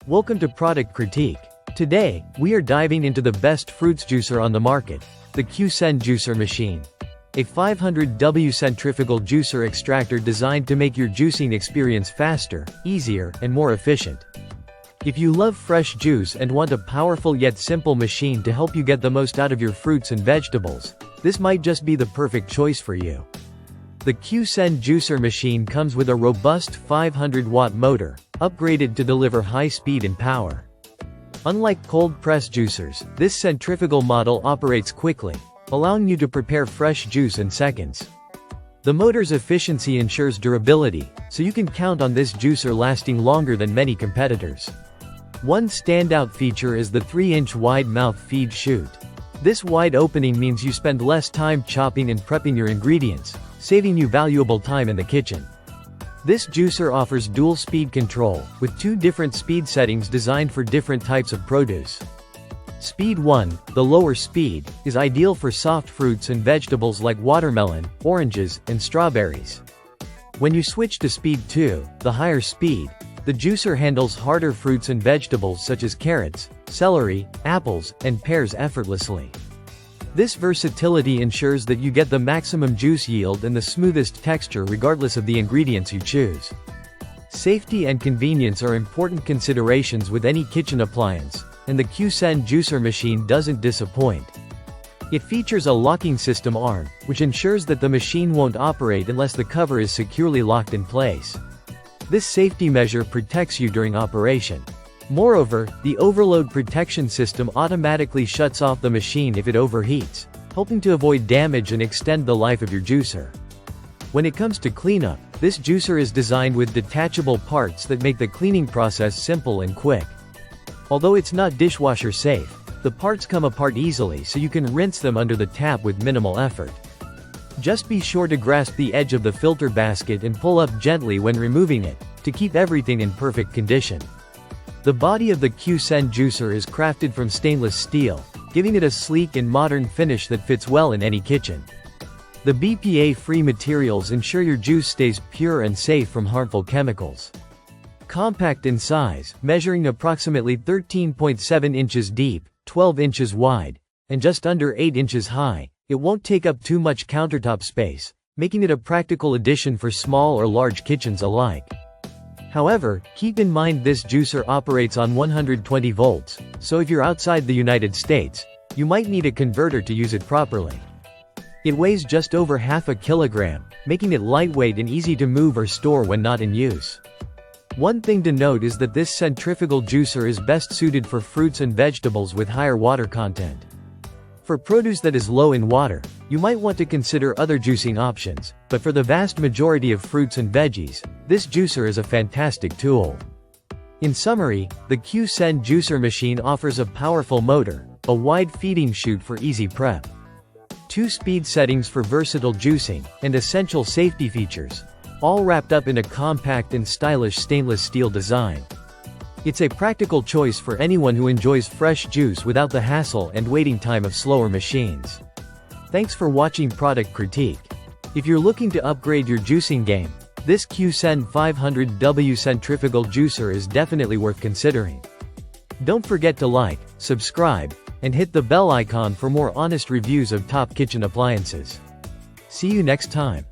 Welcome to Product Critique. Today, we are diving into the best fruits juicer on the market, the QCen juicer machine. A 500W centrifugal juicer extractor designed to make your juicing experience faster, easier, and more efficient. If you love fresh juice and want a powerful yet simple machine to help you get the most out of your fruits and vegetables, this might just be the perfect choice for you. The QCen juicer machine comes with a robust 500-watt motor, upgraded to deliver high speed and power. Unlike cold-press juicers, this centrifugal model operates quickly, allowing you to prepare fresh juice in seconds. The motor's efficiency ensures durability, so you can count on this juicer lasting longer than many competitors. One standout feature is the 3-inch wide mouth feed chute. This wide opening means you spend less time chopping and prepping your ingredients, saving you valuable time in the kitchen. This juicer offers dual speed control, with 2 different speed settings designed for different types of produce. Speed 1, the lower speed, is ideal for soft fruits and vegetables like watermelon, oranges, and strawberries. When you switch to Speed 2, the higher speed, the juicer handles harder fruits and vegetables such as carrots, celery, apples, and pears effortlessly. This versatility ensures that you get the maximum juice yield and the smoothest texture regardless of the ingredients you choose. Safety and convenience are important considerations with any kitchen appliance, and the QCen juicer machine doesn't disappoint. It features a locking system arm, which ensures that the machine won't operate unless the cover is securely locked in place. This safety measure protects you during operation. Moreover, the overload protection system automatically shuts off the machine if it overheats, helping to avoid damage and extend the life of your juicer. When it comes to cleanup, this juicer is designed with detachable parts that make the cleaning process simple and quick. Although it's not dishwasher safe, the parts come apart easily so you can rinse them under the tap with minimal effort. Just be sure to grasp the edge of the filter basket and pull up gently when removing it, to keep everything in perfect condition. The body of the QCen juicer is crafted from stainless steel, giving it a sleek and modern finish that fits well in any kitchen. The BPA-free materials ensure your juice stays pure and safe from harmful chemicals. Compact in size, measuring approximately 13.7 inches deep, 12 inches wide, and just under 8 inches high, it won't take up too much countertop space, making it a practical addition for small or large kitchens alike. However, keep in mind this juicer operates on 120 volts, so if you're outside the United States, you might need a converter to use it properly. It weighs just over half a kilogram, making it lightweight and easy to move or store when not in use. One thing to note is that this centrifugal juicer is best suited for fruits and vegetables with higher water content. For produce that is low in water, you might want to consider other juicing options, but for the vast majority of fruits and veggies, this juicer is a fantastic tool. In summary, the QCen juicer machine offers a powerful motor, a wide feeding chute for easy prep, 2 speed settings for versatile juicing, and essential safety features, all wrapped up in a compact and stylish stainless steel design. It's a practical choice for anyone who enjoys fresh juice without the hassle and waiting time of slower machines. Thanks for watching Product Critique. If you're looking to upgrade your juicing game, this QCen 500W centrifugal juicer is definitely worth considering. Don't forget to like, subscribe, and hit the bell icon for more honest reviews of top kitchen appliances. See you next time.